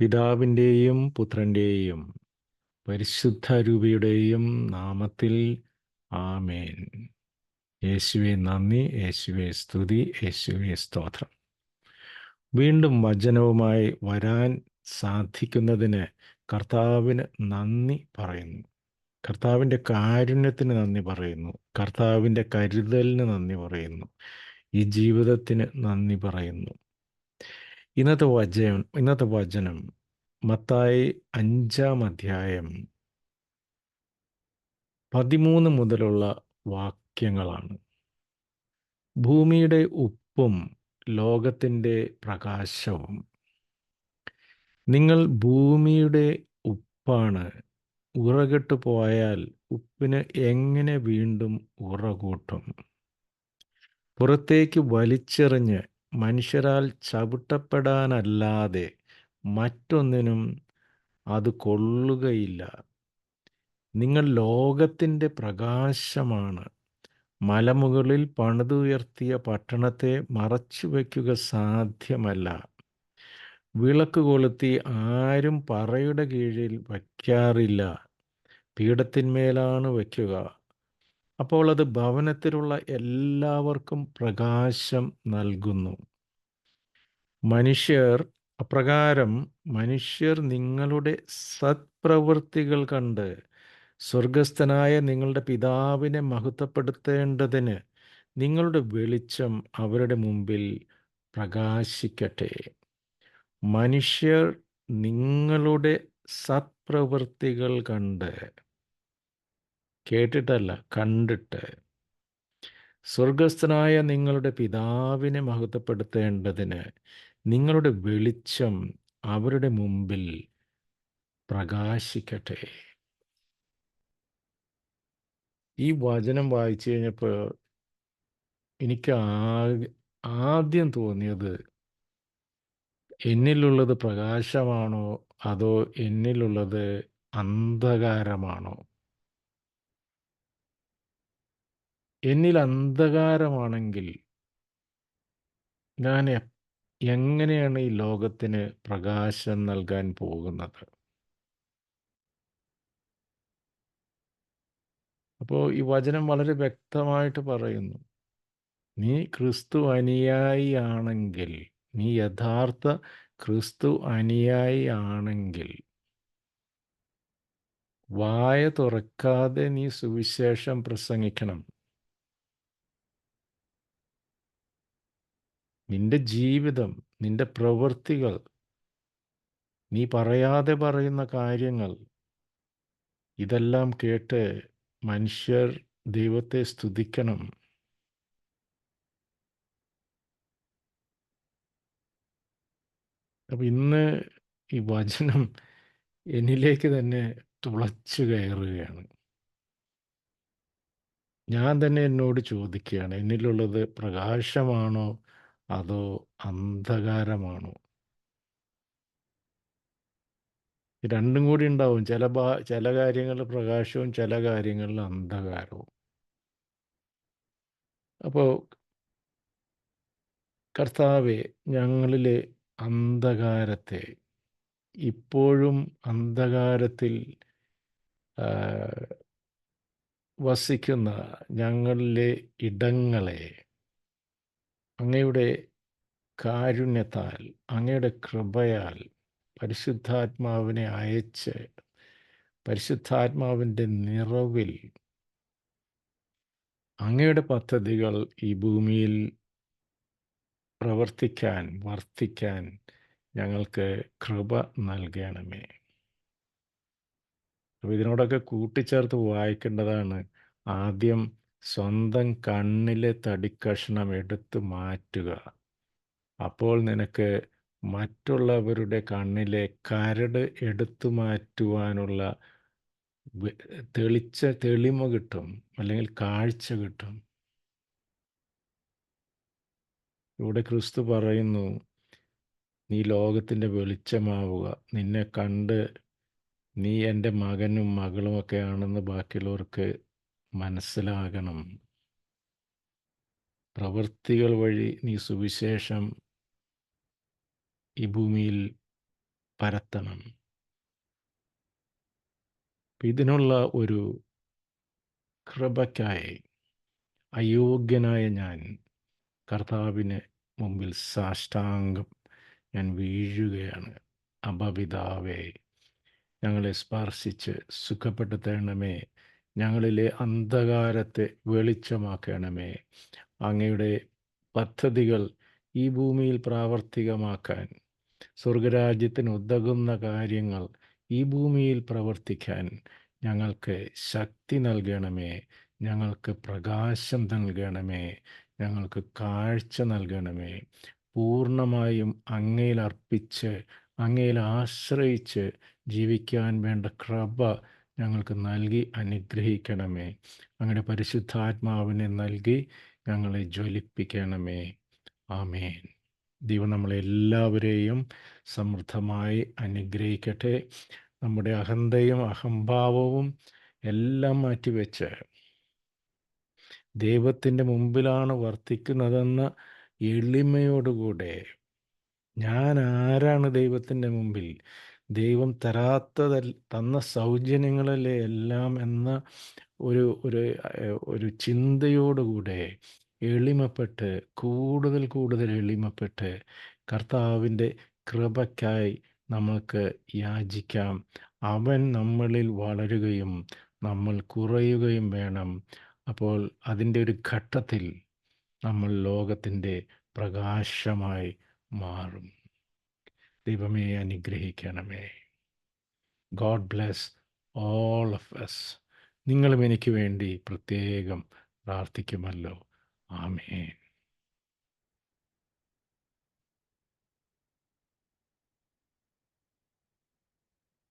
പിതാവിൻ്റെയും പുത്രൻ്റെയും പരിശുദ്ധരൂപിയുടെയും നാമത്തിൽ ആമേൻ. യേശുവെ നന്ദി, യേശുവെ സ്തുതി, യേശുവെ സ്തോത്രം. വീണ്ടും വചനവുമായി വരാൻ സാധിക്കുന്നതിന് കർത്താവിന് നന്ദി പറയുന്നു. കർത്താവിൻ്റെ കാരുണ്യത്തിന് നന്ദി പറയുന്നു. കർത്താവിൻ്റെ കരുതലിന് നന്ദി പറയുന്നു. ഈ ജീവിതത്തിന് നന്ദി പറയുന്നു. ഇന്നത്തെ വചനം മത്തായി 5-ാം അധ്യായം 13 മുതലുള്ള വാക്യങ്ങളാണ്. ഭൂമിയുടെ ഉപ്പും ലോകത്തിൻ്റെ പ്രകാശവും. നിങ്ങൾ ഭൂമിയുടെ ഉപ്പാണ്. ഉറകെട്ടു പോയാൽ ഉപ്പിന് എങ്ങനെ വീണ്ടും ഉറകൂട്ടും? പുറത്തേക്ക് വലിച്ചെറിഞ്ഞ് മനുഷ്യരാൽ ചവിട്ടപ്പെടാനല്ലാതെ മറ്റൊന്നിനും അത് കൊള്ളുകയില്ല. നിങ്ങൾ ലോകത്തിൻ്റെ പ്രകാശമാണ്. മലമുകളിൽ പണിതുയർത്തിയ പട്ടണത്തെ മറച്ചുവെക്കുക സാധ്യമല്ല. വിളക്ക് കൊളുത്തി ആരും പറയുടെ കീഴിൽ വയ്ക്കാറില്ല, പീഠത്തിന്മേലാണ് വയ്ക്കുക. അപ്പോൾ അത് ഭവനത്തിലുള്ള എല്ലാവർക്കും പ്രകാശം നൽകുന്നു. മനുഷ്യർ നിങ്ങളുടെ സത്പ്രവൃത്തികൾ കണ്ട് സ്വർഗസ്ഥനായ നിങ്ങളുടെ പിതാവിനെ മഹത്വപ്പെടുത്തേണ്ടതിന് നിങ്ങളുടെ വെളിച്ചം അവരുടെ മുമ്പിൽ പ്രകാശിക്കട്ടെ. മനുഷ്യർ നിങ്ങളുടെ സത്പ്രവൃത്തികൾ കണ്ട്, കേട്ടിട്ടല്ല, കണ്ടിട്ട് സ്വർഗസ്ഥനായ നിങ്ങളുടെ പിതാവിനെ മഹത്വപ്പെടുത്തേണ്ടതിന് നിങ്ങളുടെ വെളിച്ചം അവരുടെ മുമ്പിൽ പ്രകാശിക്കട്ടെ. ഈ വചനം വായിച്ചു കഴിഞ്ഞപ്പോൾ എനിക്ക് ആദ്യം തോന്നിയത്, എന്നിലുള്ളത് പ്രകാശമാണോ അതോ എന്നിലുള്ളത് അന്ധകാരമാണോ? എന്നിൽ അന്ധകാരമാണെങ്കിൽ ഞാൻ എങ്ങനെയാണ് ഈ ലോകത്തിന് പ്രകാശം നൽകാൻ പോകുന്നത്? അപ്പോൾ ഈ വചനം വളരെ വ്യക്തമായിട്ട് പറയുന്നു, നീ ക്രിസ്തു അനുയായി ആണെങ്കിൽ, നീ യഥാർത്ഥ ക്രിസ്തു അനുയായി ആണെങ്കിൽ, വായ തുറക്കാതെ നീ സുവിശേഷം പ്രസംഗിക്കണം. നിന്റെ ജീവിതം, നിന്റെ പ്രവൃത്തികൾ, നീ പറയാതെ പറയുന്ന കാര്യങ്ങൾ, ഇതെല്ലാം കേട്ട് മനുഷ്യർ ദൈവത്തെ സ്തുതിക്കണം. അപ്പം ഇന്ന് ഈ വചനം എന്നിലേക്ക് തന്നെ തുളച്ചു കയറുകയാണ്. ഞാൻ തന്നെ എന്നോട് ചോദിക്കുകയാണ്, എന്നിലുള്ളത് പ്രകാശമാണോ അതോ അന്ധകാരമാണോ? രണ്ടും കൂടി ഉണ്ടാവും. ചില കാര്യങ്ങളിൽ പ്രകാശവും ചില കാര്യങ്ങളിൽ അന്ധകാരവും. അപ്പോൾ കർത്താവെ, ഞങ്ങളിലെ അന്ധകാരത്തെ, ഇപ്പോഴും അന്ധകാരത്തിൽ വസിക്കുന്ന ഞങ്ങളിലെ ഇടങ്ങളെ അങ്ങയുടെ കാരുണ്യത്താൽ, അങ്ങയുടെ കൃപയാൽ പരിശുദ്ധാത്മാവിനെ അയച്ച് പരിശുദ്ധാത്മാവിൻ്റെ നിറവിൽ അങ്ങയുടെ പദ്ധതികൾ ഈ ഭൂമിയിൽ പ്രവർത്തിക്കാൻ, വർത്തിക്കാൻ ഞങ്ങൾക്ക് കൃപ നൽകണമേ. അപ്പോൾ ഇതിനോടൊക്കെ കൂട്ടിച്ചേർത്ത് വായിക്കേണ്ടതാണ്, ആദ്യം സ്വന്തം കണ്ണിലെ തടിക്കഷ്ണം എടുത്തു മാറ്റുക. അപ്പോൾ നിനക്ക് മറ്റുള്ളവരുടെ കണ്ണിലെ കരട് എടുത്തു മാറ്റുവാനുള്ള തെളിമ കിട്ടും, അല്ലെങ്കിൽ കാഴ്ച കിട്ടും. ഇവിടെ ക്രിസ്തു പറയുന്നു, നീ ലോകത്തിൻ്റെ വെളിച്ചമാവുക. നിന്നെ കണ്ട് നീ എൻ്റെ മകനും മകളുമൊക്കെയാണെന്ന് ബാക്കിയുള്ളവർക്ക് മനസ്സിലാകണം. പ്രവൃത്തികൾ വഴി നീ സുവിശേഷം ഈ ഭൂമിയിൽ പരത്തണം. ഇതിനുള്ള ഒരു കൃപയ്ക്കായി അയോഗ്യനായ ഞാൻ കർത്താവിന് മുമ്പിൽ സാഷ്ടാംഗം ഞാൻ വീഴുകയാണ്. അബപിതാവേ, ഞങ്ങളെ സ്പർശിച്ച് സുഖപ്പെടുത്തണമേ. ഞങ്ങളിലെ അന്ധകാരത്തെ വെളിച്ചമാക്കണമേ. അങ്ങയുടെ പദ്ധതികൾ ഈ ഭൂമിയിൽ പ്രാവർത്തികമാക്കാൻ, സ്വർഗരാജ്യത്തിന് ഉതകുന്ന കാര്യങ്ങൾ ഈ ഭൂമിയിൽ പ്രവർത്തിക്കാൻ ഞങ്ങൾക്ക് ശക്തി നൽകണമേ. ഞങ്ങൾക്ക് പ്രകാശം നൽകണമേ. ഞങ്ങൾക്ക് കാഴ്ച നൽകണമേ. പൂർണ്ണമായും അങ്ങയിൽ അർപ്പിച്ച് അങ്ങയിൽ ആശ്രയിച്ച് ജീവിക്കാൻ വേണ്ട കൃപ ഞങ്ങൾക്ക് നൽകി അനുഗ്രഹിക്കണമേ. അങ്ങയുടെ പരിശുദ്ധാത്മാവിനെ നൽകി ഞങ്ങളെ ജ്വലിപ്പിക്കണമേ. ആമേൻ. ദൈവം നമ്മളെല്ലാവരെയും സമൃദ്ധമായി അനുഗ്രഹിക്കട്ടെ. നമ്മുടെ അഹന്തയും അഹംഭാവവും എല്ലാം മാറ്റിവെച്ച് ദൈവത്തിൻ്റെ മുമ്പിലാണ് വർത്തിക്കുന്നതെന്ന എളിമയോടുകൂടെ, ഞാൻ ആരാണ് ദൈവത്തിൻ്റെ മുമ്പിൽ, ദൈവം തന്ന സൗജന്യങ്ങളല്ലേ എല്ലാം എന്ന ഒരു ഒരു ഒരു ചിന്തയോടുകൂടെ എളിമപ്പെട്ട്, കൂടുതൽ കൂടുതൽ എളിമപ്പെട്ട് കർത്താവിൻ്റെ കൃപയ്ക്കായി നമുക്ക് യാചിക്കാം. അവൻ നമ്മളിൽ വളരുകയും നമ്മൾ കുറയുകയും വേണം. അപ്പോൾ അതിൻ്റെ ഒരു ഘട്ടത്തിൽ നമ്മൾ ലോകത്തിൻ്റെ പ്രകാശമായി മാറും. ദൈവമേ അനുഗ്രഹിക്കണമേ. God bless all of us. നിങ്ങളും എനിക്ക് വേണ്ടി പ്രത്യേകം പ്രാർത്ഥിക്കുമല്ലോ. ആമേൻ.